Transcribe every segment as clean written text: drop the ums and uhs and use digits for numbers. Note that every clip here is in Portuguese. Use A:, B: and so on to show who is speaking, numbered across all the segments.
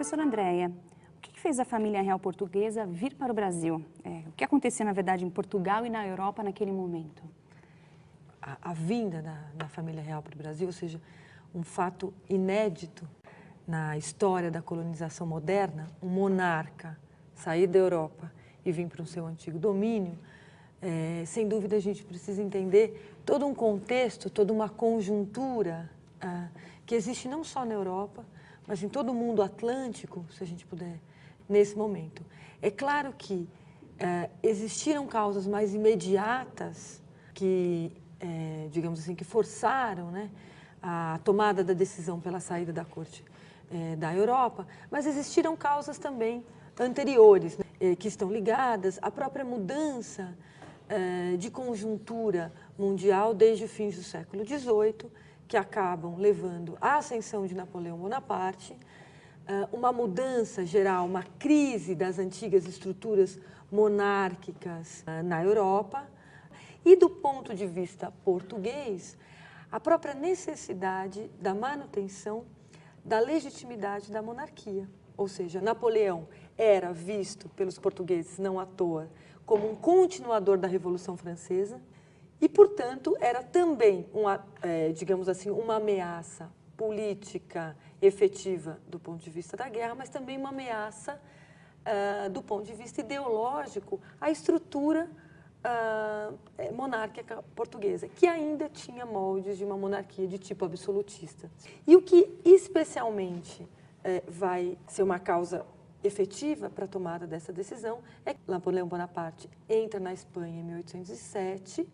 A: Professora Andréia, o que fez a família real portuguesa vir para o Brasil? O que acontecia, na verdade, em Portugal e na Europa naquele momento?
B: A vinda da família real para o Brasil, ou seja, um fato inédito na história da colonização moderna, um monarca sair da Europa e vir para o seu antigo domínio, sem dúvida a gente precisa entender todo um contexto, toda uma conjuntura que existe não só na Europa, mas em todo o mundo atlântico, se a gente puder, nesse momento. É claro que existiram causas mais imediatas que, digamos assim, que forçaram, né, a tomada da decisão pela saída da corte da Europa, mas existiram causas também anteriores, né, que estão ligadas à própria mudança de conjuntura mundial desde o fim do século XVIII, que acabam levando à ascensão de Napoleão Bonaparte, uma mudança geral, uma crise das antigas estruturas monárquicas na Europa e, do ponto de vista português, a própria necessidade da manutenção da legitimidade da monarquia. Ou seja, Napoleão era visto pelos portugueses, não à toa, como um continuador da Revolução Francesa e, portanto, era também, digamos assim, uma ameaça política efetiva do ponto de vista da guerra, mas também uma ameaça do ponto de vista ideológico à estrutura monárquica portuguesa, que ainda tinha moldes de uma monarquia de tipo absolutista. E o que especialmente vai ser uma causa efetiva para a tomada dessa decisão é que Napoleão Bonaparte entra na Espanha em 1807.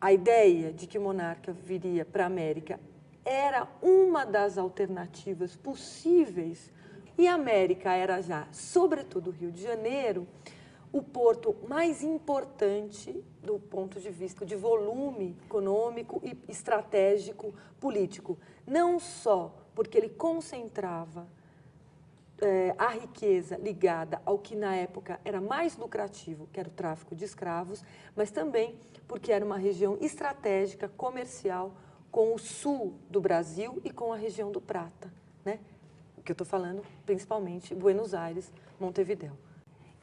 B: A ideia de que o monarca viria para a América era uma das alternativas possíveis e a América era já, sobretudo o Rio de Janeiro, o porto mais importante do ponto de vista de volume econômico e estratégico político. Não só porque ele concentrava a riqueza ligada ao que na época era mais lucrativo, que era o tráfico de escravos, mas também porque era uma região estratégica, comercial, com o sul do Brasil e com a região do Prata, né? O que eu estou falando, principalmente Buenos Aires, Montevidéu.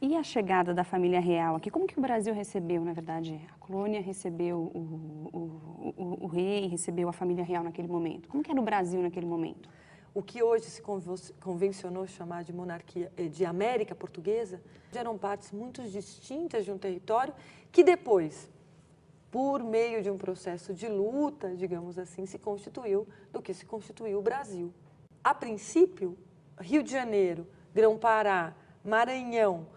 A: E a chegada da família real aqui? Como que o Brasil recebeu, na verdade? A colônia recebeu o rei, recebeu a família real naquele momento. Como que era o Brasil naquele momento?
B: O que hoje se convencionou chamar de monarquia, de América Portuguesa, eram partes muito distintas de um território que depois, por meio de um processo de luta, digamos assim, se constituiu do que se constituiu o Brasil. A princípio, Rio de Janeiro, Grão-Pará, Maranhão,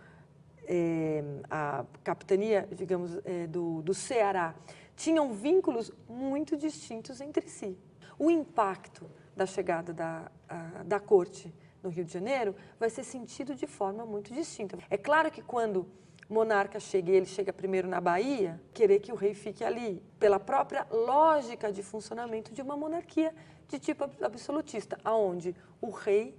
B: a capitania, digamos, do Ceará, tinham vínculos muito distintos entre si. O impacto da chegada da corte no Rio de Janeiro vai ser sentido de forma muito distinta. É claro que quando o monarca chega e ele chega primeiro na Bahia, querer que o rei fique ali, pela própria lógica de funcionamento de uma monarquia de tipo absolutista, aonde o rei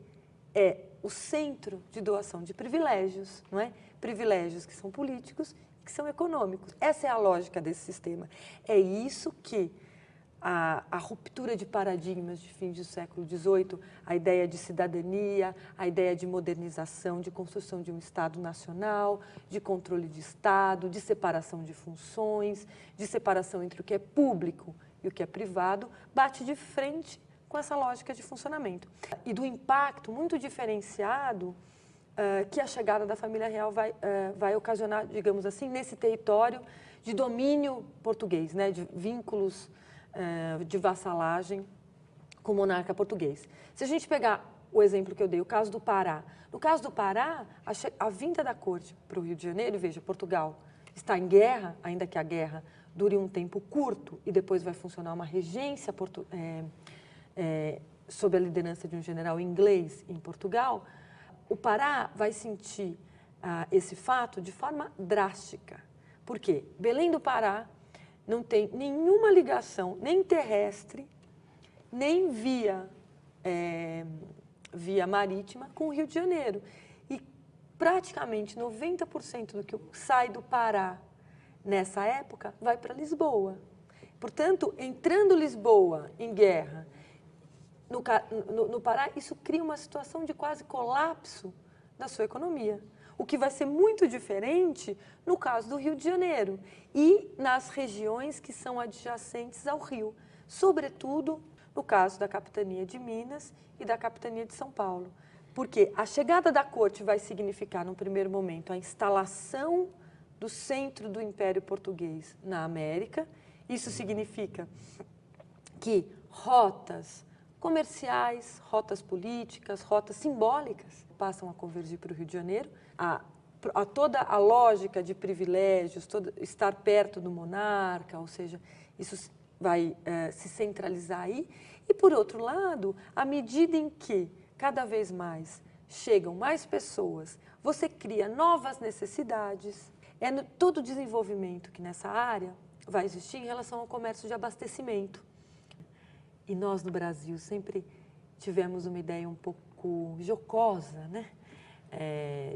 B: é o centro de doação de privilégios, não é? Privilégios que são políticos e que são econômicos. Essa é a lógica desse sistema. É isso que a ruptura de paradigmas de fim do século XVIII, a ideia de cidadania, a ideia de modernização, de construção de um Estado nacional, de controle de Estado, de separação de funções, de separação entre o que é público e o que é privado, bate de frente com essa lógica de funcionamento. E do impacto muito diferenciado que a chegada da família real vai ocasionar, digamos assim, nesse território de domínio português, né, de vínculos de vassalagem com o monarca português. Se a gente pegar o exemplo que eu dei, o caso do Pará. No caso do Pará, a vinda da corte para o Rio de Janeiro, e veja, Portugal está em guerra, ainda que a guerra dure um tempo curto e depois vai funcionar uma regência sob a liderança de um general inglês em Portugal, o Pará vai sentir esse fato de forma drástica. Por quê? Belém do Pará não tem nenhuma ligação, nem terrestre, nem via marítima com o Rio de Janeiro. E praticamente 90% do que sai do Pará nessa época vai para Lisboa. Portanto, entrando Lisboa em guerra, no no Pará, isso cria uma situação de quase colapso da sua economia. O que vai ser muito diferente no caso do Rio de Janeiro e nas regiões que são adjacentes ao Rio, sobretudo no caso da capitania de Minas e da capitania de São Paulo. Porque a chegada da corte vai significar, no primeiro momento, a instalação do centro do Império Português na América. Isso significa que rotas comerciais, rotas políticas, rotas simbólicas passam a convergir para o Rio de Janeiro. Toda a lógica de privilégios, estar perto do monarca, ou seja, isso vai se centralizar aí. E, por outro lado, à medida em que cada vez mais chegam mais pessoas, você cria novas necessidades. Todo o desenvolvimento que nessa área vai existir em relação ao comércio de abastecimento. E nós, no Brasil, sempre tivemos uma ideia um pouco jocosa, né?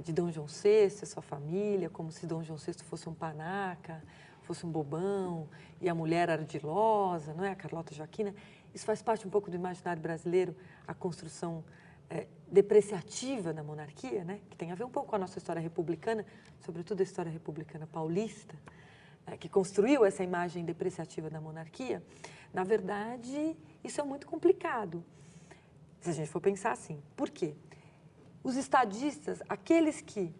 B: De Dom João VI e sua família, como se Dom João VI fosse um panaca, fosse um bobão, e a mulher ardilosa, não é? A Carlota Joaquina. Isso faz parte um pouco do imaginário brasileiro, a construção depreciativa da monarquia, né? Que tem a ver um pouco com a nossa história republicana, sobretudo a história republicana paulista, que construiu essa imagem depreciativa da monarquia. Na verdade, isso é muito complicado, se a gente for pensar assim. Por quê? Os estadistas, aqueles que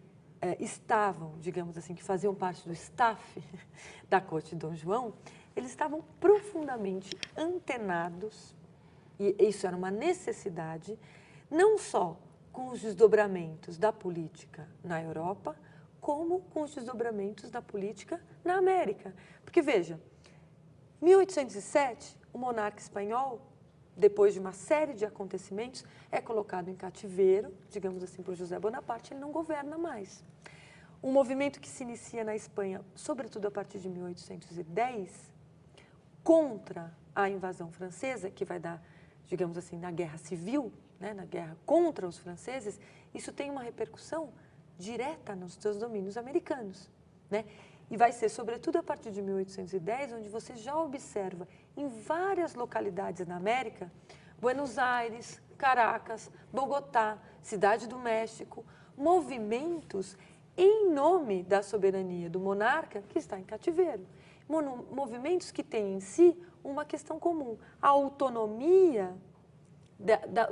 B: estavam, digamos assim, que faziam parte do staff da corte de Dom João, eles estavam profundamente antenados, e isso era uma necessidade, não só com os desdobramentos da política na Europa, como com os desdobramentos da política na América. Porque, veja, em 1807, o monarca espanhol, depois de uma série de acontecimentos, é colocado em cativeiro, digamos assim, por José Bonaparte, ele não governa mais. Um movimento que se inicia na Espanha, sobretudo a partir de 1810, contra a invasão francesa, que vai dar, digamos assim, na guerra civil, né, na guerra contra os franceses, isso tem uma repercussão direta nos seus domínios americanos, né? E vai ser, sobretudo, a partir de 1810, onde você já observa em várias localidades na América, Buenos Aires, Caracas, Bogotá, Cidade do México, movimentos em nome da soberania do monarca que está em cativeiro. Movimentos que têm em si uma questão comum, a autonomia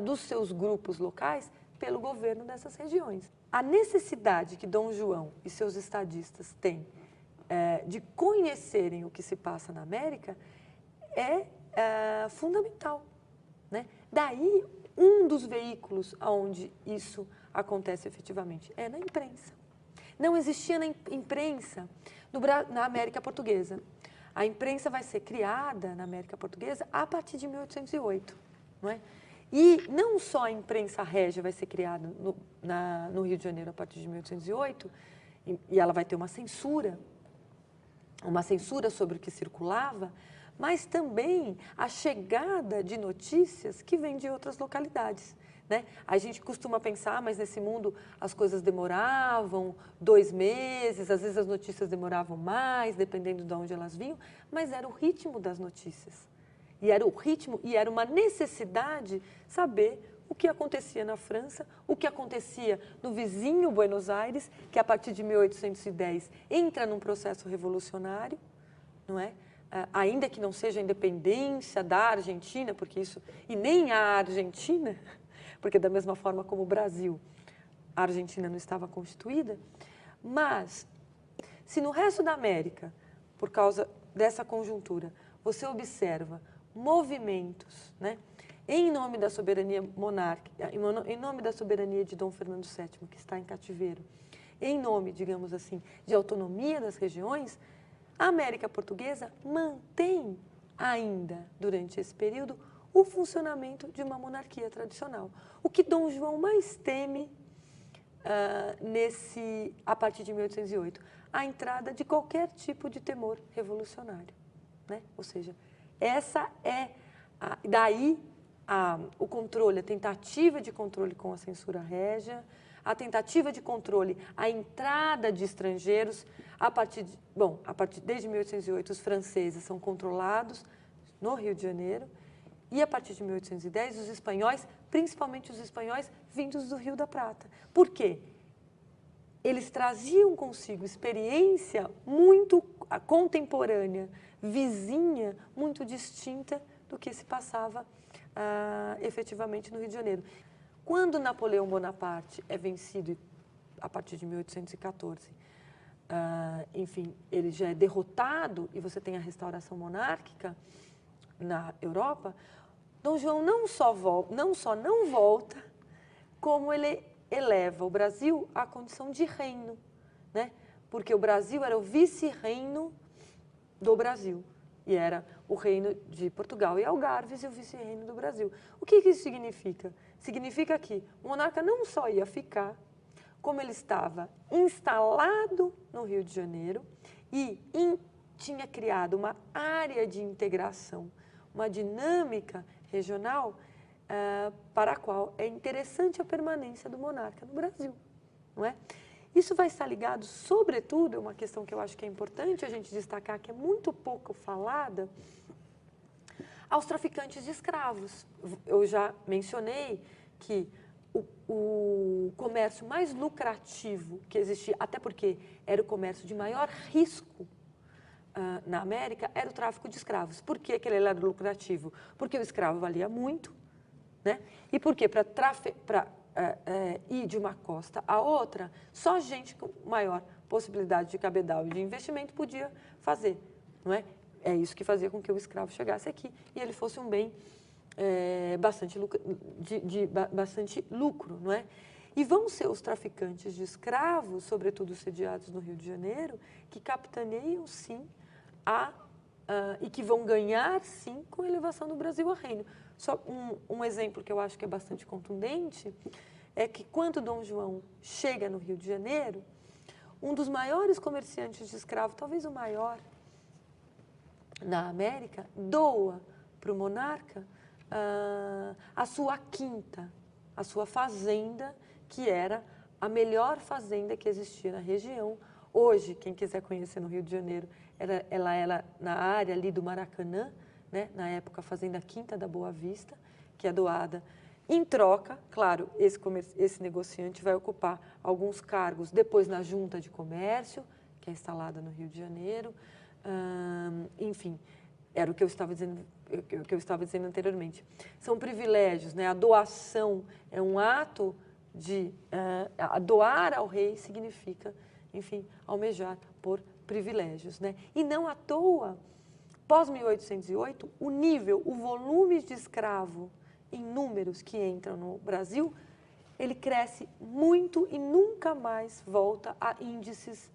B: dos seus grupos locais pelo governo dessas regiões. A necessidade que Dom João e seus estadistas têm de conhecerem o que se passa na América é fundamental, né? Daí, um dos veículos onde isso acontece efetivamente é na imprensa. Não existia na imprensa na América Portuguesa. A imprensa vai ser criada na América Portuguesa a partir de 1808, não é? E não só a imprensa régia vai ser criada no Rio de Janeiro a partir de 1808, e ela vai ter uma censura sobre o que circulava, mas também a chegada de notícias que vêm de outras localidades, né? A gente costuma pensar, mas nesse mundo as coisas demoravam 2 meses, às vezes as notícias demoravam mais, dependendo de onde elas vinham, mas era o ritmo das notícias. E era o ritmo, e era uma necessidade saber o que acontecia na França, o que acontecia no vizinho Buenos Aires, que a partir de 1810 entra num processo revolucionário, não é? Ainda que não seja a independência da Argentina, porque isso, e nem a Argentina, porque da mesma forma como o Brasil, a Argentina não estava constituída, mas se no resto da América, por causa dessa conjuntura, você observa movimentos, né, em nome da soberania monárquica, em nome da soberania de Dom Fernando VII, que está em cativeiro, em nome, digamos assim, de autonomia das regiões, a América Portuguesa mantém ainda, durante esse período, o funcionamento de uma monarquia tradicional. O que Dom João mais teme a partir de 1808, a entrada de qualquer tipo de temor revolucionário, né? Ou seja, essa é daí o controle, a tentativa de controle com a censura régia, a tentativa de controle, a entrada de estrangeiros, desde 1808 os franceses são controlados no Rio de Janeiro, e a partir de 1810 os espanhóis, principalmente os espanhóis vindos do Rio da Prata. Por quê? Eles traziam consigo experiência muito contemporânea, vizinha, muito distinta do que se passava efetivamente no Rio de Janeiro. Quando Napoleão Bonaparte é vencido a partir de 1814, enfim, ele já é derrotado e você tem a restauração monárquica na Europa, Dom João não só não volta, como ele eleva o Brasil à condição de reino, né? Porque o Brasil era o vice-reino do Brasil, e era o reino de Portugal e Algarves e o vice-reino do Brasil. O que isso significa? Significa que o monarca não só ia ficar, como ele estava instalado no Rio de Janeiro e tinha criado uma área de integração, uma dinâmica regional para a qual é interessante a permanência do monarca no Brasil, não é? Isso vai estar ligado, sobretudo, uma questão que eu acho que é importante a gente destacar, que é muito pouco falada, aos traficantes de escravos. Eu já mencionei que o comércio mais lucrativo que existia, até porque era o comércio de maior risco na América, era o tráfico de escravos. Por que ele era lucrativo? Porque o escravo valia muito, né? E porque para ir de uma costa a outra, só gente com maior possibilidade de cabedal e de investimento podia fazer, não é? É isso que fazia com que o escravo chegasse aqui e ele fosse um bem bastante lucro, não é? E vão ser os traficantes de escravos, sobretudo sediados no Rio de Janeiro, que capitaneiam, sim, e que vão ganhar, sim, com a elevação do Brasil a reino. Só um exemplo que eu acho que é bastante contundente é que quando Dom João chega no Rio de Janeiro, um dos maiores comerciantes de escravos, talvez o maior na América, doa para o monarca a sua quinta, a sua fazenda, que era a melhor fazenda que existia na região. Hoje, quem quiser conhecer no Rio de Janeiro, ela era na área ali do Maracanã, né? Na época a Fazenda Quinta da Boa Vista, que é doada. Em troca, claro, esse negociante vai ocupar alguns cargos depois na Junta de Comércio, que é instalada no Rio de Janeiro. Enfim, era o que eu estava dizendo anteriormente. São privilégios, né? A doação é um ato de... doar ao rei significa, enfim, almejar por privilégios, né? E não à toa, pós-1808, o volume de escravo em números que entram no Brasil, ele cresce muito e nunca mais volta a índices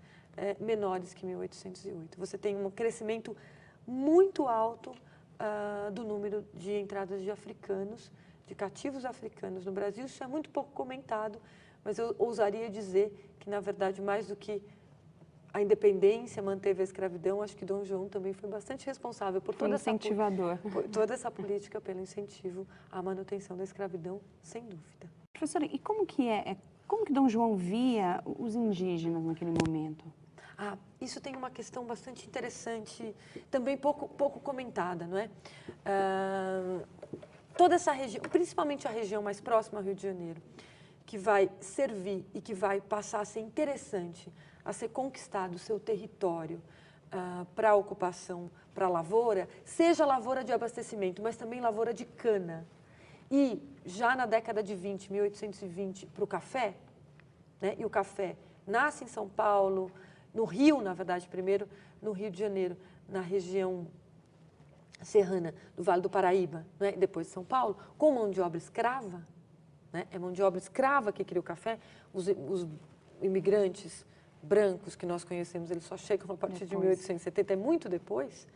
B: menores que 1808. Você tem um crescimento muito alto do número de entradas de africanos, de cativos africanos no Brasil. Isso é muito pouco comentado, mas eu ousaria dizer que, na verdade, mais do que a independência manteve a escravidão, acho que Dom João também foi bastante responsável por toda por toda essa política pelo incentivo à manutenção da escravidão, sem dúvida.
A: Professora, e como que Dom João via os indígenas naquele momento?
B: Isso tem uma questão bastante interessante, também pouco comentada, não é? Toda essa região, principalmente a região mais próxima ao Rio de Janeiro, que vai servir e que vai passar a ser interessante, a ser conquistado o seu território para a ocupação, para a lavoura, seja lavoura de abastecimento, mas também lavoura de cana. E já na década de 20, 1820, para o café, né? E o café nasce em São Paulo, no Rio, na verdade, primeiro no Rio de Janeiro, na região serrana do Vale do Paraíba, né? Depois de São Paulo, com mão de obra escrava, né? É mão de obra escrava que cria o café. Os imigrantes brancos que nós conhecemos, eles só chegam a partir de 1870, é muito depois,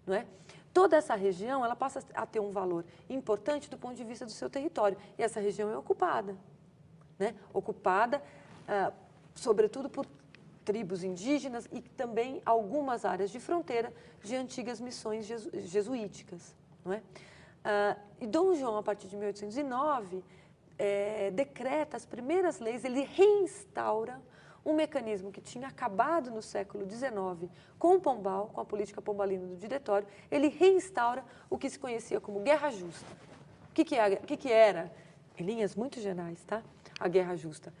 B: não é? Toda essa região, ela passa a ter um valor importante do ponto de vista do seu território. E essa região é ocupada, né? Ocupada, sobretudo, por tribos indígenas e também algumas áreas de fronteira de antigas missões jesuíticas, não é? E Dom João, a partir de 1809, decreta as primeiras leis, ele reinstaura um mecanismo que tinha acabado no século XIX com o Pombal, com a política pombalina do diretório, ele reinstaura o que se conhecia como guerra justa. O que era, em linhas muito gerais, tá? A guerra justa.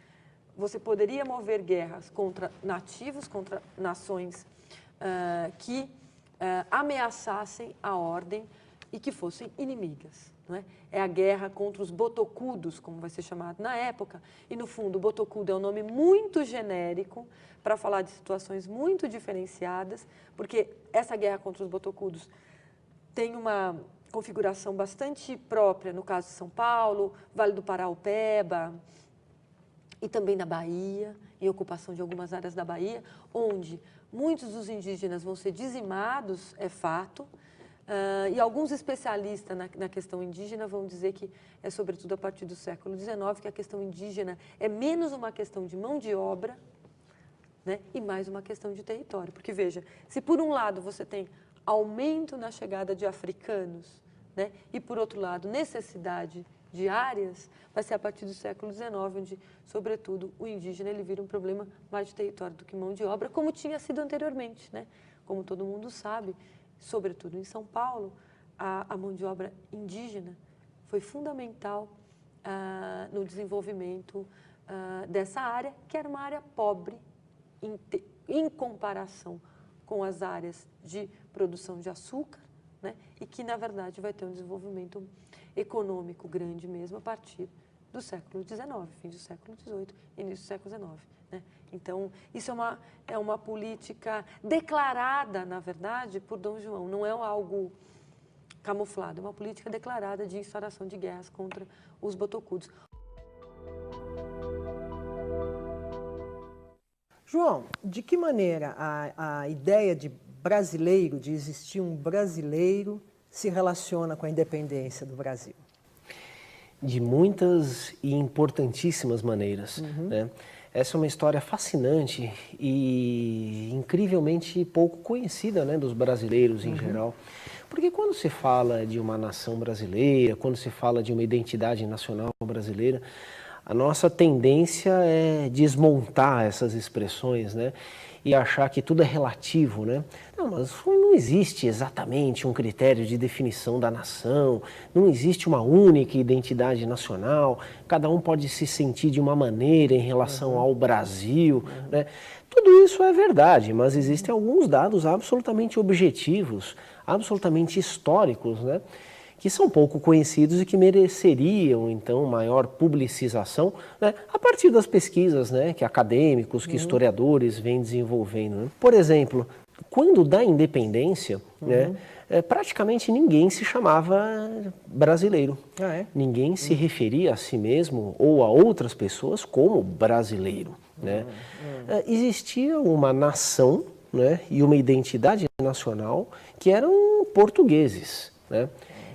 B: Você poderia mover guerras contra nativos, contra nações que ameaçassem a ordem e que fossem inimigas. Não é? É a guerra contra os botocudos, como vai ser chamado na época, e no fundo o botocudo é um nome muito genérico para falar de situações muito diferenciadas, porque essa guerra contra os botocudos tem uma configuração bastante própria no caso de São Paulo, Vale do Paraopeba e também na Bahia, em ocupação de algumas áreas da Bahia, onde muitos dos indígenas vão ser dizimados, é fato. E alguns especialistas na questão indígena vão dizer que é sobretudo a partir do século XIX que a questão indígena é menos uma questão de mão de obra, né, e mais uma questão de território. Porque, veja, se por um lado você tem aumento na chegada de africanos, né, e por outro lado necessidade de áreas, vai ser a partir do século XIX, onde, sobretudo, o indígena ele vira um problema mais de território do que mão de obra, como tinha sido anteriormente, né? Como todo mundo sabe, sobretudo em São Paulo, a mão de obra indígena foi fundamental no desenvolvimento dessa área, que era uma área pobre em comparação com as áreas de produção de açúcar, né? E que, na verdade, vai ter um desenvolvimento econômico grande mesmo a partir do século XIX, fim do século XVIII, início do século XIX. Né? Então, isso é uma política declarada, na verdade, por Dom João, não é algo camuflado, é uma política declarada de instauração de guerras contra os botocudos.
C: João, de que maneira a ideia de brasileiro, de existir um brasileiro, se relaciona com a independência do Brasil?
D: De muitas e importantíssimas maneiras. Né? Essa é uma história fascinante e incrivelmente pouco conhecida, né, dos brasileiros em geral. Porque quando se fala de uma nação brasileira, quando se fala de uma identidade nacional brasileira, a nossa tendência é desmontar essas expressões, né? E achar que tudo é relativo, né? Não, mas não existe exatamente um critério de definição da nação, não existe uma única identidade nacional, cada um pode se sentir de uma maneira em relação ao Brasil, né? Tudo isso é verdade, mas existem alguns dados absolutamente objetivos, absolutamente históricos, né? Que são pouco conhecidos e que mereceriam, então, maior publicização, né, a partir das pesquisas, né, que acadêmicos, que historiadores vêm desenvolvendo. Né? Por exemplo, quando da independência, né, praticamente ninguém se chamava brasileiro. Ninguém se referia a si mesmo ou a outras pessoas como brasileiro. Né? Existia uma nação, né, e uma identidade nacional que eram portugueses. Né?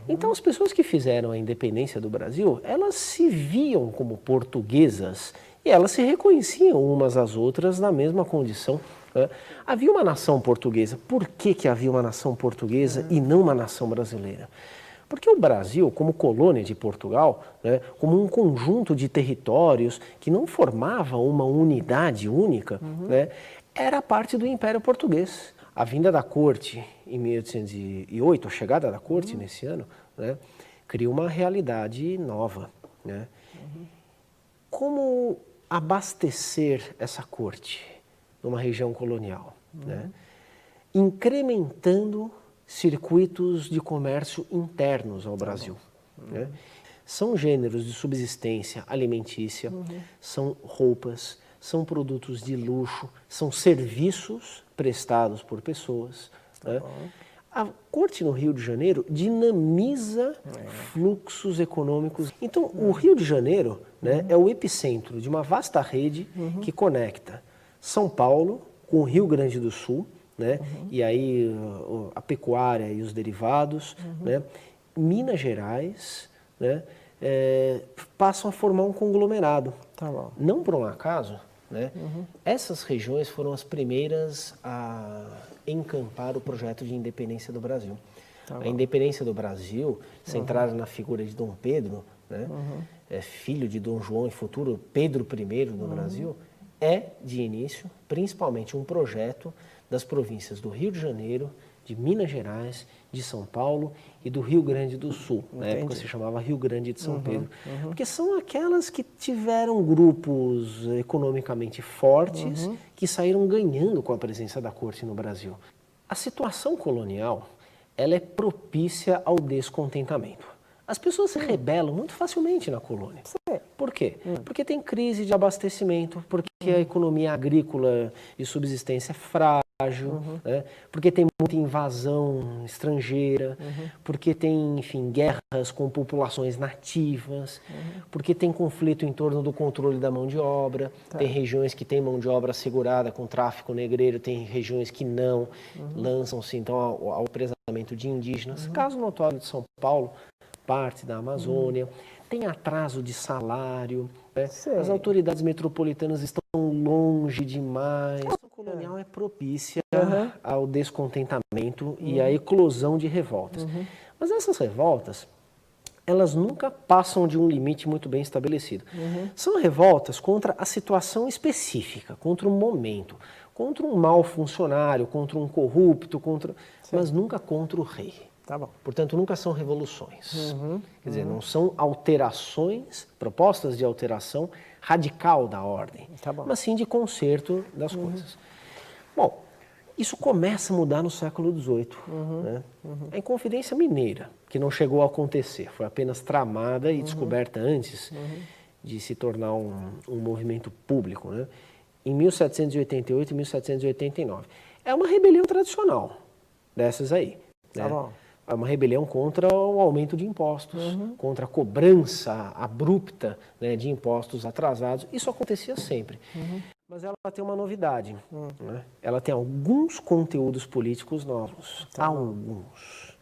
D: Então, as pessoas que fizeram a independência do Brasil, elas se viam como portuguesas e elas se reconheciam umas às outras na mesma condição. Né? Havia uma nação portuguesa. Por que havia uma nação portuguesa e não uma nação brasileira? Porque o Brasil, como colônia de Portugal, né, como um conjunto de territórios que não formava uma unidade única, né, era parte do Império Português. A vinda da corte em 1808, a chegada da corte nesse ano, né, criou uma realidade nova. Né? Como abastecer essa corte numa região colonial? Né? Incrementando circuitos de comércio internos ao Brasil. Né? São gêneros de subsistência alimentícia, são roupas, são produtos de luxo, são serviços prestados por pessoas. Né? A corte no Rio de Janeiro dinamiza fluxos econômicos. Então, o Rio de Janeiro, né, é o epicentro de uma vasta rede que conecta São Paulo com o Rio Grande do Sul, né, e aí a pecuária e os derivados, né, Minas Gerais, né, passam a formar um conglomerado. Não por um acaso, né, essas regiões foram as primeiras a encampar o projeto de independência do Brasil. A independência do Brasil, centrada na figura de Dom Pedro, né, filho de Dom João e futuro Pedro I do Brasil, é, de início, principalmente um projeto das províncias do Rio de Janeiro, de Minas Gerais, de São Paulo e do Rio Grande do Sul. Na época se chamava Rio Grande de São Pedro. Porque são aquelas que tiveram grupos economicamente fortes que saíram ganhando com a presença da corte no Brasil. A situação colonial, ela é propícia ao descontentamento. As pessoas se rebelam muito facilmente na colônia. Por quê? Porque tem crise de abastecimento, porque a economia agrícola e subsistência é frágil, né? Porque tem muita invasão estrangeira, porque tem, enfim, guerras com populações nativas, porque tem conflito em torno do controle da mão de obra, tem regiões que têm mão de obra assegurada com tráfico negreiro, tem regiões que não, lançam-se então ao apresamento de indígenas. Caso notório de São Paulo, parte da Amazônia, tem atraso de salário, né? As autoridades metropolitanas estão longe demais. A situação colonial é propícia ao descontentamento e à eclosão de revoltas. Mas essas revoltas, elas nunca passam de um limite muito bem estabelecido. São revoltas contra a situação específica, contra o momento, contra um mau funcionário, contra um corrupto, mas nunca contra o rei.
C: Tá bom.
D: Portanto, nunca são revoluções. Quer dizer, não são alterações, propostas de alteração radical da ordem, mas sim de conserto das coisas. Bom, isso começa a mudar no século XVIII. Né? A Inconfidência Mineira, que não chegou a acontecer, foi apenas tramada e descoberta antes de se tornar um movimento público, né? Em 1788 e 1789. É uma rebelião tradicional dessas aí.
C: Tá
D: Né?
C: bom.
D: É uma rebelião contra o aumento de impostos, contra a cobrança abrupta, né, de impostos atrasados. Isso acontecia sempre. Mas ela tem uma novidade. Né? Ela tem alguns conteúdos políticos novos. Alguns.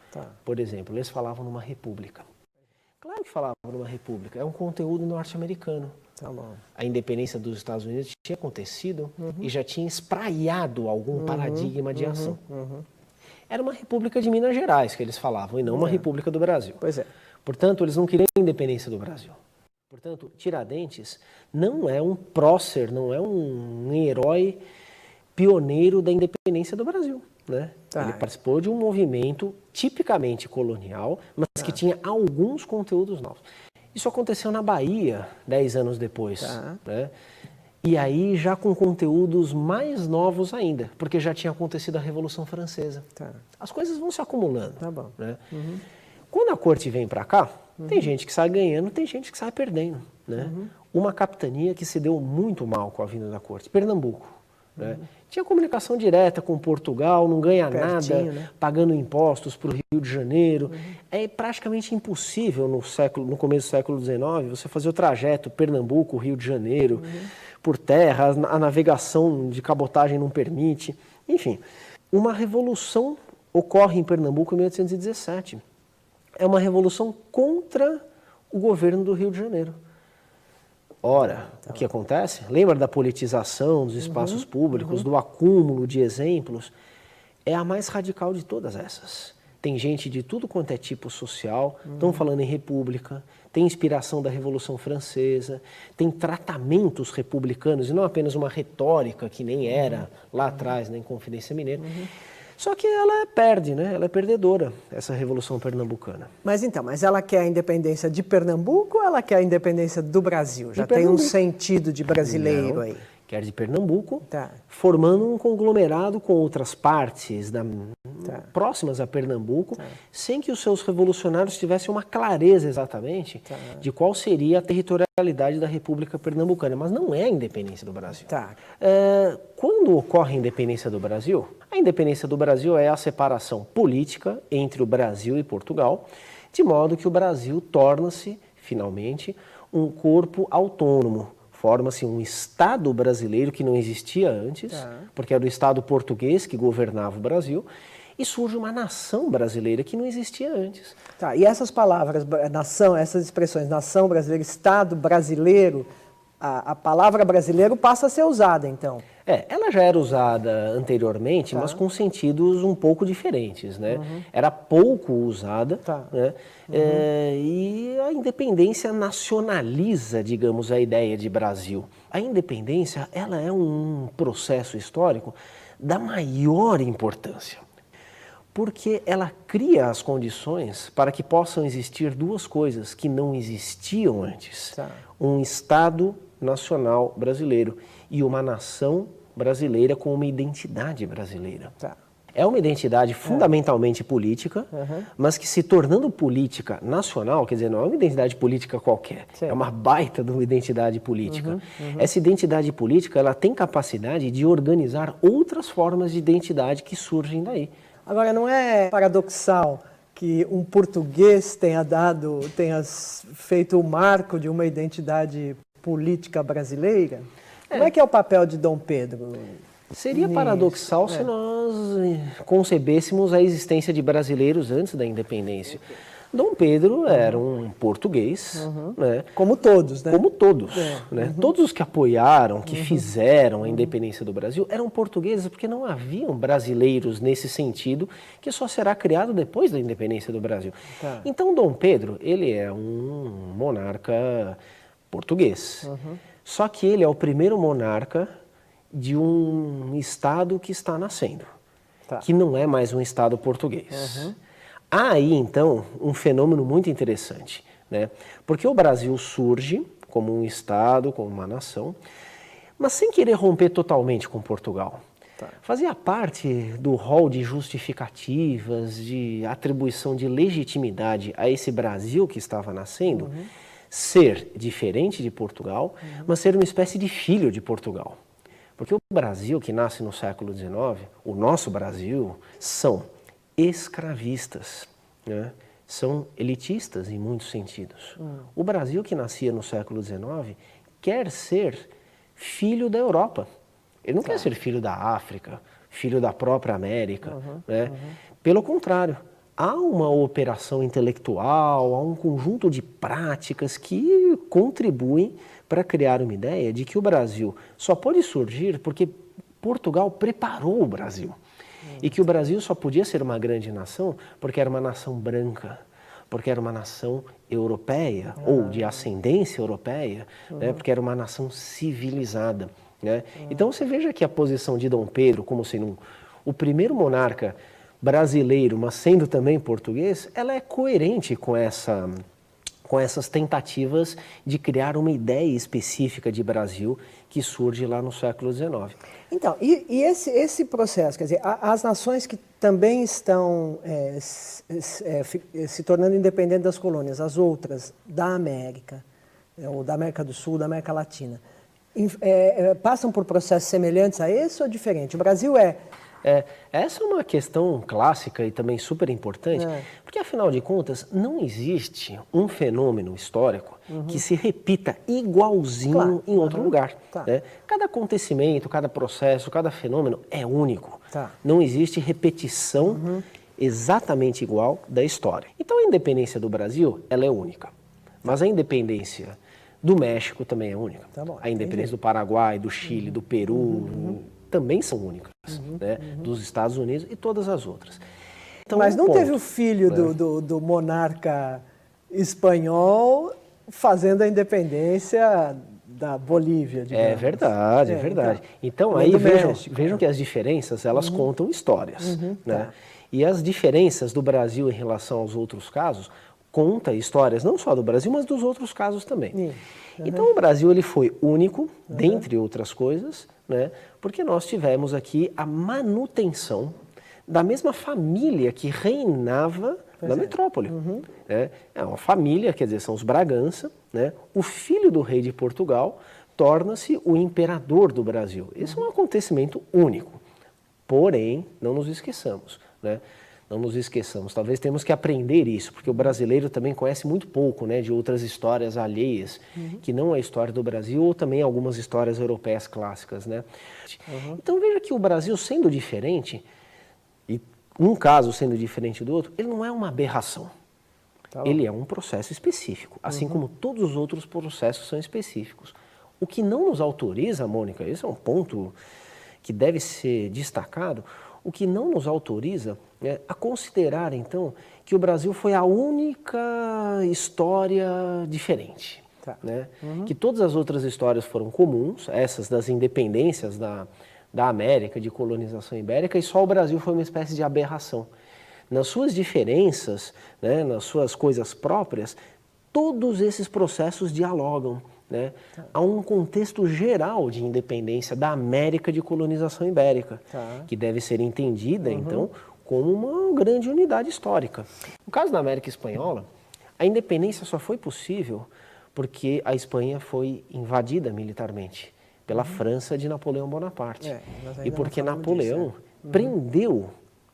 D: Por exemplo, eles falavam numa república. Claro que falavam numa república. É um conteúdo norte-americano. A independência dos Estados Unidos tinha acontecido e já tinha espraiado algum paradigma de ação. Era uma república de Minas Gerais que eles falavam, e não uma república do Brasil.
C: Pois é.
D: Portanto, eles não queriam a independência do Brasil. Portanto, Tiradentes não é um prócer, não é um herói pioneiro da independência do Brasil. Né? Ele participou de um movimento tipicamente colonial, mas que tinha alguns conteúdos novos. Isso aconteceu na Bahia, 10 anos depois. Né? E aí já com conteúdos mais novos ainda, porque já tinha acontecido a Revolução Francesa. As coisas vão se acumulando. Né? Quando a corte vem para cá, tem gente que sai ganhando, tem gente que sai perdendo. Né? Uma capitania que se deu muito mal com a vinda da corte, Pernambuco. Né? Tinha comunicação direta com Portugal, não ganha nada, né? Pagando impostos para o Rio de Janeiro. É praticamente impossível no começo do século XIX você fazer o trajeto Pernambuco-Rio de Janeiro por terra, a navegação de cabotagem não permite. Enfim, uma revolução ocorre em Pernambuco em 1817. É uma revolução contra o governo do Rio de Janeiro. Ora, o que acontece? Lembra da politização dos espaços públicos, do acúmulo de exemplos? É a mais radical de todas essas. Tem gente de tudo quanto é tipo social, estão falando em república, tem inspiração da Revolução Francesa, tem tratamentos republicanos, e não apenas uma retórica que nem era lá atrás, na Inconfidência Mineira. Só que ela perde, né? Ela é perdedora, essa Revolução Pernambucana.
C: Mas então, ela quer a independência de Pernambuco ou ela quer a independência do Brasil? Já tem um sentido de brasileiro aí.
D: Quer de Pernambuco, formando um conglomerado com outras partes próximas a Pernambuco, sem que os seus revolucionários tivessem uma clareza exatamente de qual seria a territorialidade da República Pernambucana. Mas não é a independência do Brasil. Quando ocorre a independência do Brasil, a independência do Brasil é a separação política entre o Brasil e Portugal, de modo que o Brasil torna-se, finalmente, um corpo autônomo. Forma-se um Estado brasileiro que não existia antes, porque era o Estado português que governava o Brasil, e surge uma nação brasileira que não existia antes.
C: E essas palavras, nação, essas expressões, nação brasileira, Estado brasileiro, a palavra brasileiro passa a ser usada, então.
D: Ela já era usada anteriormente, mas com sentidos um pouco diferentes, né? Era pouco usada, né? E a independência nacionaliza, digamos, a ideia de Brasil. A independência, ela é um processo histórico da maior importância, porque ela cria as condições para que possam existir duas coisas que não existiam antes. Um Estado nacional brasileiro e uma nação brasileira com uma identidade brasileira. É uma identidade fundamentalmente política, mas que se tornando política nacional, quer dizer, não é uma identidade política qualquer, é uma baita de uma identidade política. Essa identidade política, ela tem capacidade de organizar outras formas de identidade que surgem daí.
C: Agora, não é paradoxal que um português tenha feito o marco de uma identidade política brasileira? Como é que é o papel de Dom Pedro?
D: Seria paradoxal se nós concebêssemos a existência de brasileiros antes da independência. Dom Pedro era um português, né?
C: Como todos, né?
D: Como todos, né? Todos os que apoiaram, que fizeram a independência do Brasil, eram portugueses, porque não haviam brasileiros nesse sentido, que só será criado depois da independência do Brasil. Então, Dom Pedro, ele é um monarca português. Só que ele é o primeiro monarca de um estado que está nascendo, que não é mais um estado português. Há aí, então, um fenômeno muito interessante, né? Porque o Brasil surge como um estado, como uma nação, mas sem querer romper totalmente com Portugal. Fazia parte do rol de justificativas, de atribuição de legitimidade a esse Brasil que estava nascendo, ser diferente de Portugal, mas ser uma espécie de filho de Portugal. Porque o Brasil que nasce no século XIX, o nosso Brasil, são escravistas, né? São elitistas em muitos sentidos. O Brasil que nascia no século XIX quer ser filho da Europa. Ele não quer ser filho da África, filho da própria América, né? Pelo contrário, há uma operação intelectual, há um conjunto de práticas que contribuem para criar uma ideia de que o Brasil só pode surgir porque Portugal preparou o Brasil. E que o Brasil só podia ser uma grande nação porque era uma nação branca, porque era uma nação europeia, ou de ascendência europeia, né, porque era uma nação civilizada. Né? Então você veja que a posição de Dom Pedro, como sendo o primeiro monarca brasileiro, mas sendo também português, ela é coerente com essas tentativas de criar uma ideia específica de Brasil que surge lá no século XIX.
C: Então, e esse processo, quer dizer, as nações que também estão se tornando independentes das colônias, as outras da América, ou da América do Sul, da América Latina, passam por processos semelhantes a esse ou diferente? O Brasil
D: essa é uma questão clássica e também super importante, porque afinal de contas não existe um fenômeno histórico que se repita igualzinho em outro lugar. Né? Cada acontecimento, cada processo, cada fenômeno é único. Não existe repetição exatamente igual da história. Então a independência do Brasil, ela é única, mas a independência do México também é única. A independência do Paraguai, do Chile, do Peru também são únicas, né? Dos Estados Unidos e todas as outras. Então,
C: mas não teve o filho do monarca espanhol fazendo a independência da Bolívia, digamos.
D: É verdade, é verdade. Então aí vejam que as diferenças, elas contam histórias. Né? E as diferenças do Brasil em relação aos outros casos conta histórias não só do Brasil, mas dos outros casos também. Então o Brasil ele foi único, dentre outras coisas, né? Porque nós tivemos aqui a manutenção da mesma família que reinava na metrópole. Né? É uma família, quer dizer, são os Bragança, né? O filho do rei de Portugal torna-se o imperador do Brasil. Esse é um acontecimento único. Porém, não nos esqueçamos, né? Não nos esqueçamos, talvez temos que aprender isso, porque o brasileiro também conhece muito pouco, né, de outras histórias alheias, que não a história do Brasil, ou também algumas histórias europeias clássicas. Né? Então veja que o Brasil sendo diferente, e um caso sendo diferente do outro, ele não é uma aberração. Ele é um processo específico, assim como todos os outros processos são específicos. O que não nos autoriza, Mônica, esse é um ponto que deve ser destacado, o que não nos autoriza a considerar, então, que o Brasil foi a única história diferente.
C: Tá.
D: Né? Que todas as outras histórias foram comuns, essas das independências da América, de colonização ibérica, e só o Brasil foi uma espécie de aberração. Nas suas diferenças, né, nas suas coisas próprias, todos esses processos dialogam. Né? Há um contexto geral de independência da América de colonização ibérica, que deve ser entendida, então, como uma grande unidade histórica. No caso da América Espanhola, a independência só foi possível porque a Espanha foi invadida militarmente pela França de Napoleão Bonaparte. E porque Napoleão prendeu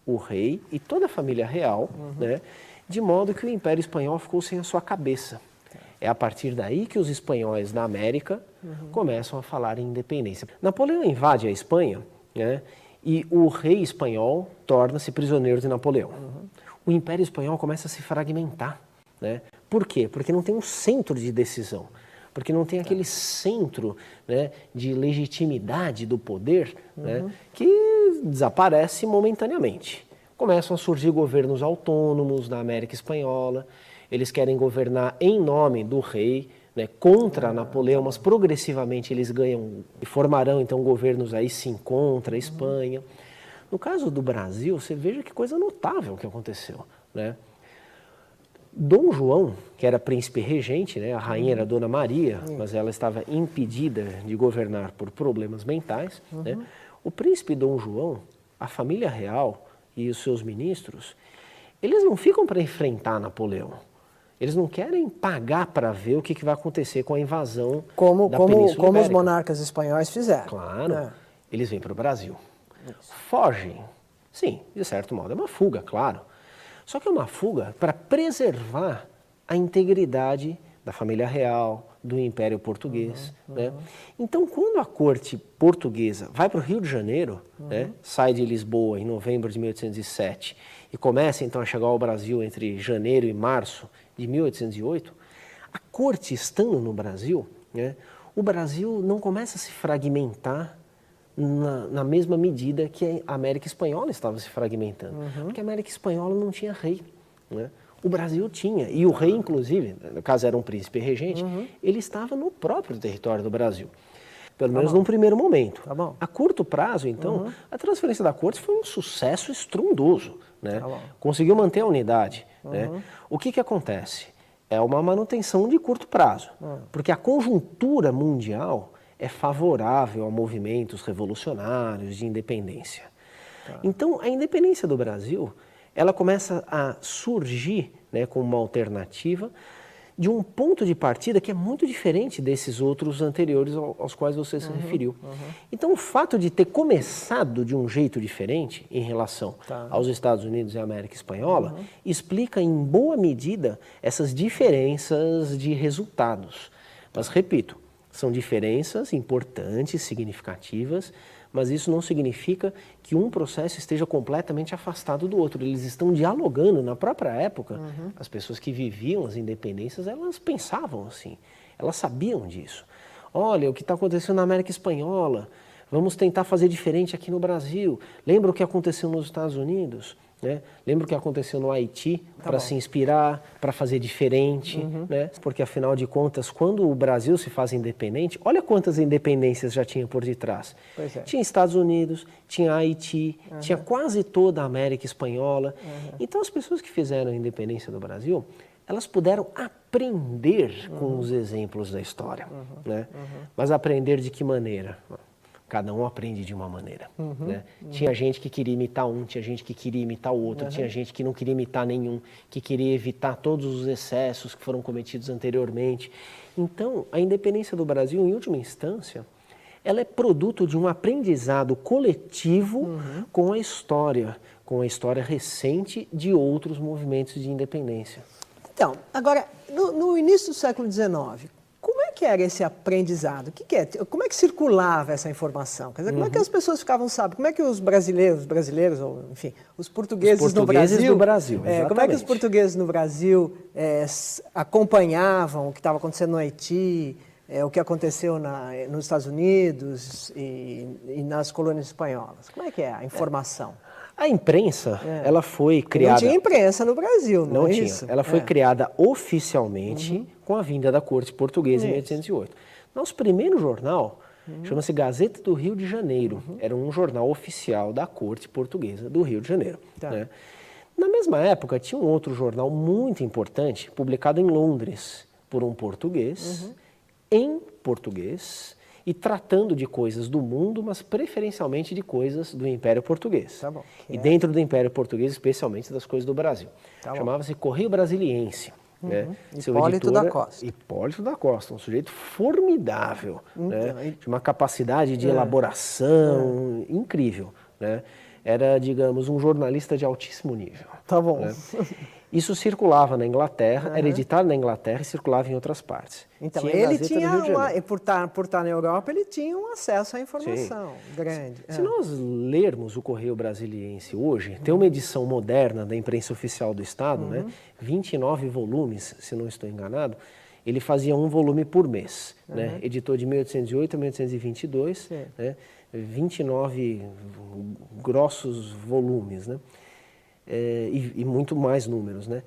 D: o rei e toda a família real, né, de modo que o Império Espanhol ficou sem a sua cabeça. É a partir daí que os espanhóis da América começam a falar em independência. Napoleão invade a Espanha, né, e o rei espanhol torna-se prisioneiro de Napoleão. O Império Espanhol começa a se fragmentar. Né? Por quê? Porque não tem um centro de decisão, porque não tem aquele centro, né, de legitimidade do poder, né, que desaparece momentaneamente. Começam a surgir governos autônomos na América Espanhola, eles querem governar em nome do rei, né, contra Napoleão, mas progressivamente eles ganham e formarão então governos aí sim contra a Espanha. No caso do Brasil, você veja que coisa notável que aconteceu, né? Dom João, que era príncipe regente, né, a rainha era Dona Maria, mas ela estava impedida de governar por problemas mentais, né? O príncipe Dom João, a família real e os seus ministros, eles não ficam para enfrentar Napoleão. Eles não querem pagar para ver o que vai acontecer com a invasão da Península
C: como os
D: Ibérica.
C: monarcas espanhóis fizeram.
D: Claro, eles vêm para o Brasil. Fogem, sim, de certo modo, é uma fuga, claro. Só que é uma fuga para preservar a integridade da família real, do Império Português. Né? Então, quando a corte portuguesa vai para o Rio de Janeiro, né, sai de Lisboa em novembro de 1807 e começa então a chegar ao Brasil entre janeiro e março de 1808, a corte estando no Brasil, né, o Brasil não começa a se fragmentar na mesma medida que a América Espanhola estava se fragmentando. Porque a América Espanhola não tinha rei. Né? O Brasil tinha. E o rei, inclusive, no caso era um príncipe regente, ele estava no próprio território do Brasil. Pelo menos num primeiro momento. A curto prazo, então, a transferência da corte foi um sucesso estrondoso. Né? Conseguiu manter a unidade. Né? O que acontece? É uma manutenção de curto prazo. Porque a conjuntura mundial é favorável a movimentos revolucionários de independência. Então, a independência do Brasil, ela começa a surgir, né, como uma alternativa de um ponto de partida que é muito diferente desses outros anteriores aos quais você se referiu. Então, o fato de ter começado de um jeito diferente em relação aos Estados Unidos e à América Espanhola explica em boa medida essas diferenças de resultados. Mas, repito, são diferenças importantes, significativas, mas isso não significa que um processo esteja completamente afastado do outro. Eles estão dialogando. Na própria época, as pessoas que viviam as independências, elas pensavam assim, elas sabiam disso. Olha, o que está acontecendo na América Espanhola, vamos tentar fazer diferente aqui no Brasil. Lembra o que aconteceu nos Estados Unidos? Né? Lembra o que aconteceu no Haiti, para se inspirar, para fazer diferente, né? Porque afinal de contas, quando o Brasil se faz independente, olha quantas independências já tinha por detrás. Tinha Estados Unidos, tinha Haiti, tinha quase toda a América Espanhola. Então as pessoas que fizeram a independência do Brasil, elas puderam aprender com os exemplos da história. Né? Mas aprender de que maneira? Cada um aprende de uma maneira. Né? Tinha gente que queria imitar um, tinha gente que queria imitar o outro, tinha gente que não queria imitar nenhum, que queria evitar todos os excessos que foram cometidos anteriormente. Então, a independência do Brasil, em última instância, ela é produto de um aprendizado coletivo com a história recente de outros movimentos de independência.
C: Então, agora, no início do século XIX, como é que era esse aprendizado? Como é que circulava essa informação? Quer dizer, como é que as pessoas ficavam sabendo? Como é que os brasileiros, ou enfim, os portugueses no Brasil...
D: do Brasil, exatamente.
C: Como é que os portugueses no Brasil acompanhavam o que estava acontecendo no Haiti, o que aconteceu nos Estados Unidos e nas colônias espanholas? Como é que é a informação?
D: A imprensa, ela foi criada...
C: Não tinha imprensa no Brasil, não é
D: tinha.
C: isso?
D: Ela foi criada oficialmente com a vinda da corte portuguesa em 1808. Nosso primeiro jornal chama-se Gazeta do Rio de Janeiro. Era um jornal oficial da corte portuguesa do Rio de Janeiro.
C: Tá.
D: Né? Na mesma época, tinha um outro jornal muito importante, publicado em Londres por um português, em português, e tratando de coisas do mundo, mas preferencialmente de coisas do Império Português.
C: Tá bom.
D: E dentro do Império Português, especialmente das coisas do Brasil.
C: Tá.
D: Chamava-se Correio Brasiliense. Né?
C: Hipólito da Costa.
D: Hipólito da Costa, um sujeito formidável, né? De uma capacidade de elaboração incrível. Né? Era, digamos, um jornalista de altíssimo nível.
C: Tá bom.
D: Né? Isso circulava na Inglaterra, era editado na Inglaterra e circulava em outras partes.
C: Então,
D: tinha
C: ele
D: Gazeta do
C: tinha,
D: Rio de Janeiro.
C: por estar na Europa, ele tinha um acesso à informação grande.
D: Se nós lermos o Correio Brasiliense hoje, tem uma edição moderna da imprensa oficial do Estado, né? 29 volumes, se não estou enganado. Ele fazia um volume por mês, né? Editou de 1808 a 1822, né? 29 grossos volumes, né? E muito mais números, né?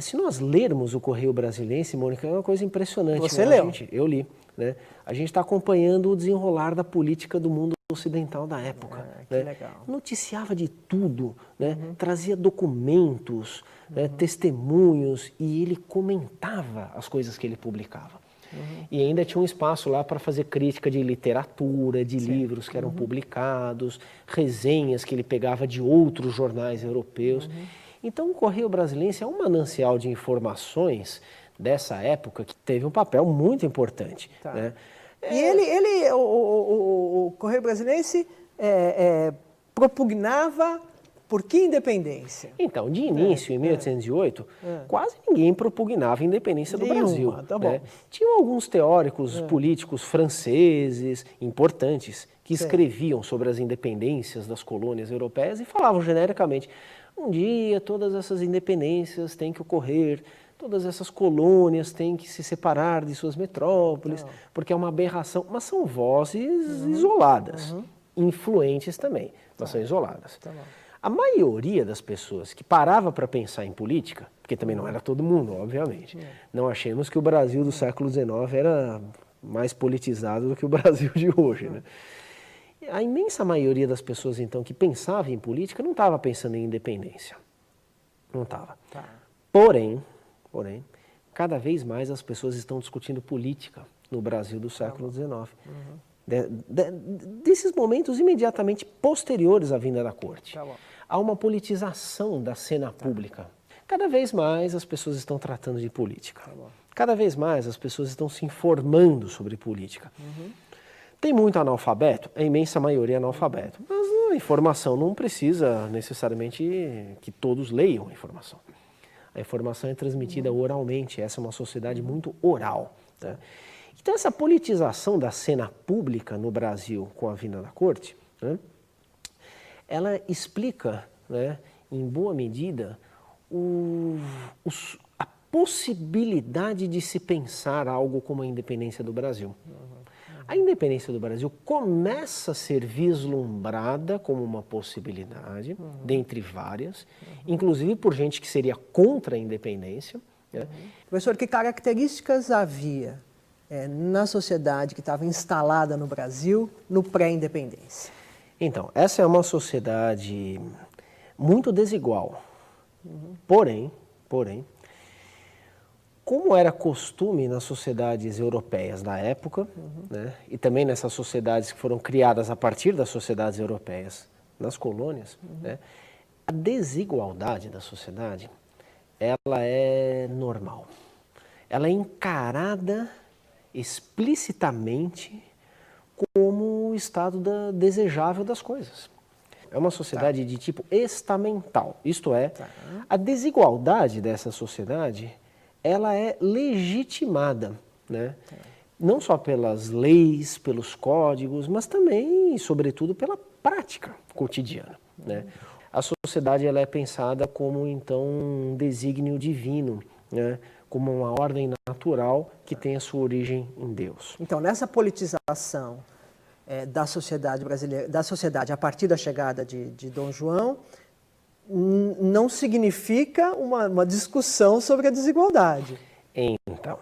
D: Se nós lermos o Correio Brasiliense, Mônica, é uma coisa impressionante.
C: Você
D: né?
C: leu?
D: Eu li. Né? A gente está acompanhando o desenrolar da política do mundo ocidental da época.
C: Que
D: né?
C: legal.
D: Noticiava de tudo, né? Trazia documentos, né? Testemunhos, e ele comentava as coisas que ele publicava. E ainda tinha um espaço lá para fazer crítica de literatura, de livros que eram publicados, resenhas que ele pegava de outros jornais europeus. Então o Correio Brasiliense é um manancial de informações dessa época que teve um papel muito importante.
C: Tá.
D: Né?
C: E o Correio Brasiliense propugnava por que independência?
D: Então, de início, em 1808, quase ninguém propugnava a independência do Brasil.
C: Tá bom.
D: Né? Tinham alguns teóricos políticos franceses importantes que escreviam sobre as independências das colônias europeias e falavam genericamente: um dia todas essas independências têm que ocorrer, todas essas colônias têm que se separar de suas metrópoles, porque é uma aberração. Mas são vozes isoladas, influentes também, mas são isoladas.
C: Tá bom.
D: A maioria das pessoas que parava para pensar em política, porque também não era todo mundo, obviamente, não achemos que o Brasil do século XIX era mais politizado do que o Brasil de hoje. Né? A imensa maioria das pessoas, então, que pensava em política não estava pensando em independência. Não estava.
C: Tá.
D: Porém, cada vez mais as pessoas estão discutindo política no Brasil do século XIX. Desses momentos imediatamente posteriores à vinda da corte.
C: Tá bom.
D: Há uma politização da cena pública. Cada vez mais as pessoas estão tratando de política. Cada vez mais as pessoas estão se informando sobre política. Tem muito analfabeto? A imensa maioria é analfabeto. Mas a informação não precisa necessariamente que todos leiam a informação. A informação é transmitida oralmente. Essa é uma sociedade muito oral. Né? Então essa politização da cena pública no Brasil com a vinda da corte, né, ela explica, né, em boa medida, a possibilidade de se pensar algo como a independência do Brasil. A independência do Brasil começa a ser vislumbrada como uma possibilidade, dentre várias, inclusive por gente que seria contra a independência. Né?
C: Professor, que características havia na sociedade que estava instalada no Brasil no pré-independência?
D: Então, essa é uma sociedade muito desigual. Porém, como era costume nas sociedades europeias da época, né, e também nessas sociedades que foram criadas a partir das sociedades europeias nas colônias, né, a desigualdade da sociedade, ela é normal. Ela é encarada explicitamente como o estado desejável das coisas. É uma sociedade de tipo estamental, isto é, a desigualdade dessa sociedade, ela é legitimada, né? Não só pelas leis, pelos códigos, mas também e sobretudo pela prática cotidiana, né? A sociedade ela é pensada como então um desígnio divino, né? como uma ordem natural que tem a sua origem em Deus.
C: Então, nessa politização da sociedade brasileira, da sociedade a partir da chegada de Dom João, não significa uma discussão sobre a desigualdade.
D: Então,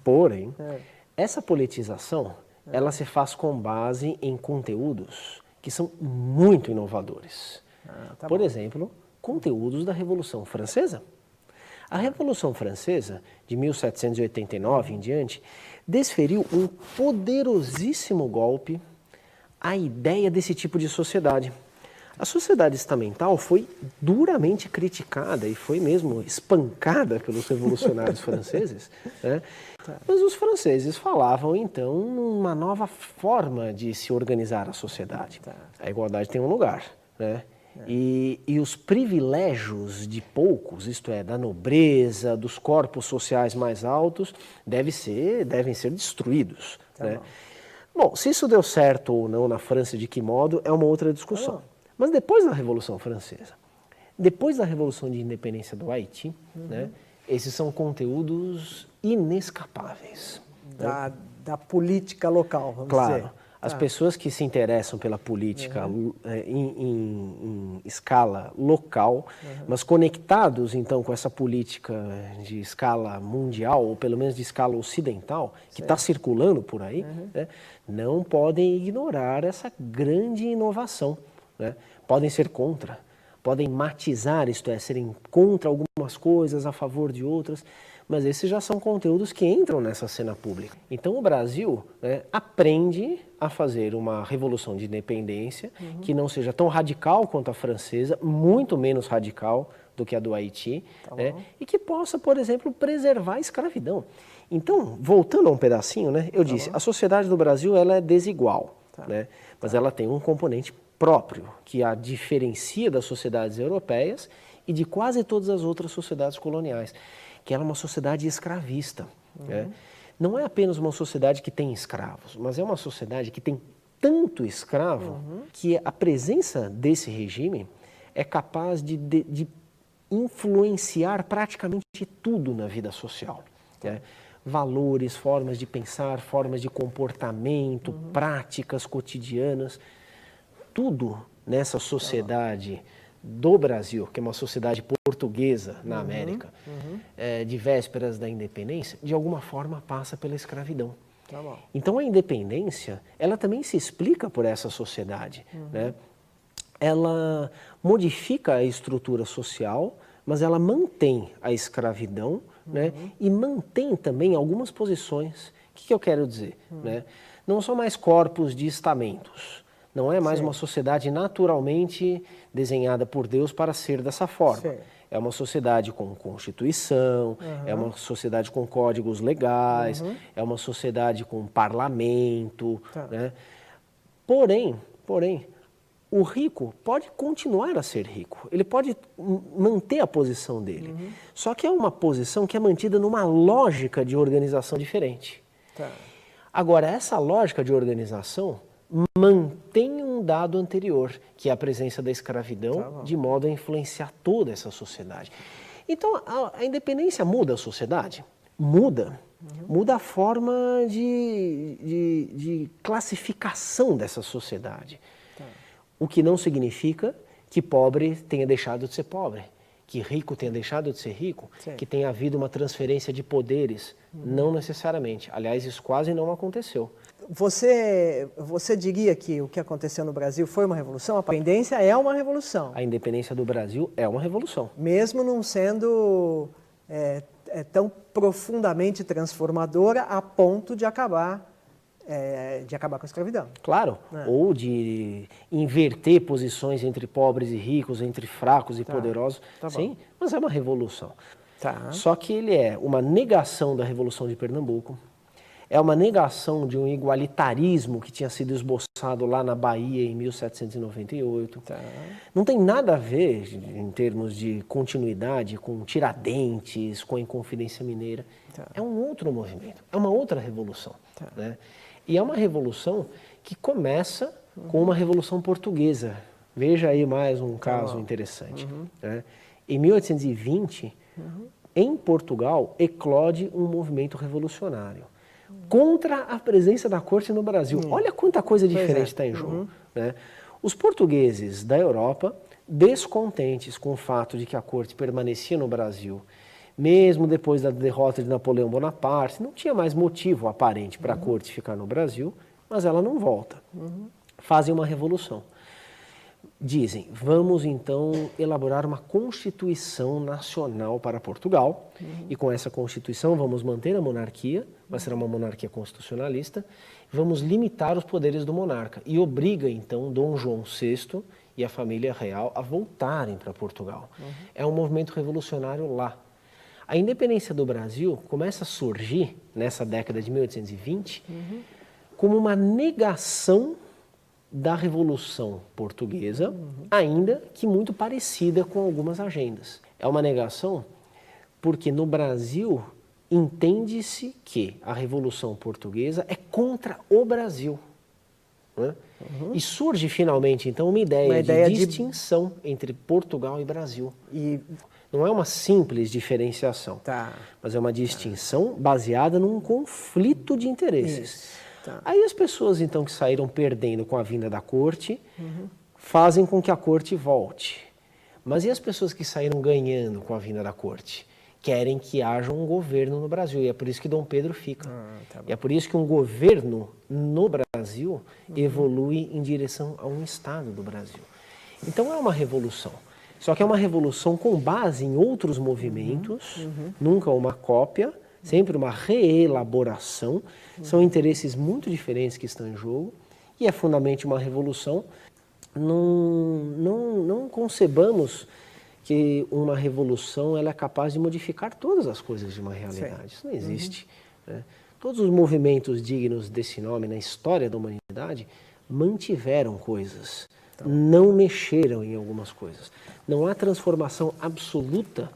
D: porém, essa politização, ela se faz com base em conteúdos que são muito inovadores. Por exemplo, conteúdos da Revolução Francesa. A Revolução Francesa, de 1789 em diante, desferiu um poderosíssimo golpe à ideia desse tipo de sociedade. A sociedade estamental foi duramente criticada e foi mesmo espancada pelos revolucionários franceses, né? Mas os franceses falavam, então, uma nova forma de se organizar a sociedade. A igualdade tem um lugar, né? E os privilégios de poucos, isto é, da nobreza, dos corpos sociais mais altos, devem ser destruídos, né? Bom, se isso deu certo ou não na França, de que modo, é uma outra discussão. Mas depois da Revolução Francesa, depois da Revolução de Independência do Haiti, né, esses são conteúdos inescapáveis.
C: Da política local, vamos dizer.
D: Claro, as pessoas que se interessam pela política em escala local, mas conectados então com essa política de escala mundial, ou pelo menos de escala ocidental, que está circulando por aí, né, não podem ignorar essa grande inovação. Né? Podem ser contra, podem matizar, isto é, serem contra algumas coisas, a favor de outras, mas esses já são conteúdos que entram nessa cena pública. Então o Brasil, né, aprende a fazer uma revolução de independência que não seja tão radical quanto a francesa, muito menos radical do que a do Haiti, né, e que possa, por exemplo, preservar a escravidão. Então, voltando a um pedacinho, né, eu disse, a sociedade do Brasil ela é desigual, né, mas ela tem um componente próprio, que a diferencia das sociedades europeias e de quase todas as outras sociedades coloniais, que ela é uma sociedade escravista. Né? Não é apenas uma sociedade que tem escravos, mas é uma sociedade que tem tanto escravo que a presença desse regime é capaz de influenciar praticamente tudo na vida social. Né? Valores, formas de pensar, formas de comportamento, práticas cotidianas. Tudo nessa sociedade do Brasil, que é uma sociedade portuguesa na América, de vésperas da independência, de alguma forma passa pela escravidão. Então a independência, ela também se explica por essa sociedade. Né? Ela modifica a estrutura social, mas ela mantém a escravidão, né? E mantém também algumas posições. O que eu quero dizer? Né? Não são mais corpos de estamentos. Não é mais uma sociedade naturalmente desenhada por Deus para ser dessa forma. É uma sociedade com constituição, é uma sociedade com códigos legais, é uma sociedade com parlamento. Né? Porém, o rico pode continuar a ser rico, ele pode manter a posição dele. Só que é uma posição que é mantida numa lógica de organização diferente. Agora, essa lógica de organização mantém um dado anterior, que é a presença da escravidão, de modo a influenciar toda essa sociedade. Então, a independência muda a sociedade? Muda. Muda a forma de classificação dessa sociedade. O que não significa que pobre tenha deixado de ser pobre, que rico tenha deixado de ser rico, que tenha havido uma transferência de poderes. Não necessariamente. Aliás, isso quase não aconteceu.
C: Você diria que o que aconteceu no Brasil foi uma revolução? A independência é uma revolução.
D: A independência do Brasil é uma revolução.
C: Mesmo não sendo tão profundamente transformadora a ponto de acabar com a escravidão.
D: Claro, ou de inverter posições entre pobres e ricos, entre fracos e poderosos. Sim, mas é uma revolução. Só que ele é uma negação da Revolução de Pernambuco, é uma negação de um igualitarismo que tinha sido esboçado lá na Bahia em 1798. Não tem nada a ver, em termos de continuidade, com Tiradentes, com a Inconfidência Mineira. É um outro movimento, é uma outra revolução. Né? E é uma revolução que começa com uma Revolução Portuguesa. Veja aí mais um caso interessante. Né? Em 1820, em Portugal, eclode um movimento revolucionário contra a presença da corte no Brasil. Olha quanta coisa diferente está em jogo. Né? Os portugueses da Europa, descontentes com o fato de que a corte permanecia no Brasil, mesmo depois da derrota de Napoleão Bonaparte, não tinha mais motivo aparente para a corte ficar no Brasil, mas ela não volta. Fazem uma revolução. Dizem, vamos então elaborar uma Constituição Nacional para Portugal, e com essa Constituição vamos manter a monarquia, vai ser uma monarquia constitucionalista, vamos limitar os poderes do monarca, e obriga então Dom João VI e a família real a voltarem para Portugal. É um movimento revolucionário lá. A independência do Brasil começa a surgir, nessa década de 1820, como uma negação da Revolução Portuguesa, ainda que muito parecida com algumas agendas. É uma negação porque no Brasil entende-se que a Revolução Portuguesa é contra o Brasil. Né? E surge finalmente então uma ideia de distinção entre Portugal e Brasil. E não é uma simples diferenciação, mas é uma distinção baseada num conflito de interesses. Aí as pessoas então que saíram perdendo com a vinda da corte, fazem com que a corte volte. Mas e as pessoas que saíram ganhando com a vinda da corte? Querem que haja um governo no Brasil, e é por isso que Dom Pedro fica. E é por isso que um governo no Brasil evolui em direção a um Estado do Brasil. Então é uma revolução. Só que é uma revolução com base em outros movimentos, nunca uma cópia, sempre uma reelaboração. São interesses muito diferentes que estão em jogo, e é fundamentalmente uma revolução. Não concebamos que uma revolução ela é capaz de modificar todas as coisas de uma realidade. Isso não existe. Né? Todos os movimentos dignos desse nome na história da humanidade mantiveram coisas, não mexeram em algumas coisas. Não há transformação absoluta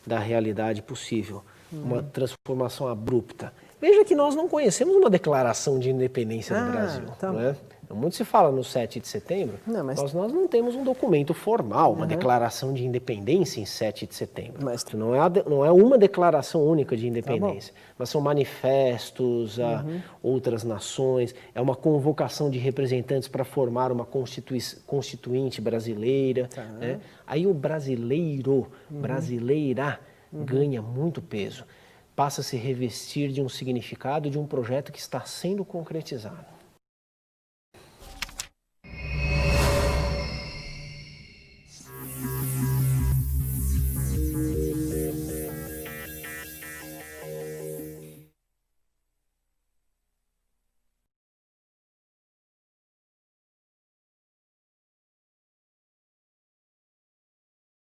D: da realidade possível, uma transformação abrupta. Veja que nós não conhecemos uma declaração de independência do Brasil. Não é? Muito se fala no 7 de setembro, mas nós não temos um documento formal, uma declaração de independência em 7 de setembro. Mas não é uma declaração única de independência, mas são manifestos a outras nações, é uma convocação de representantes para formar uma constituinte brasileira. Né? Aí o brasileiro, brasileira, ganha muito peso, passa a se revestir de um significado, de um projeto que está sendo concretizado.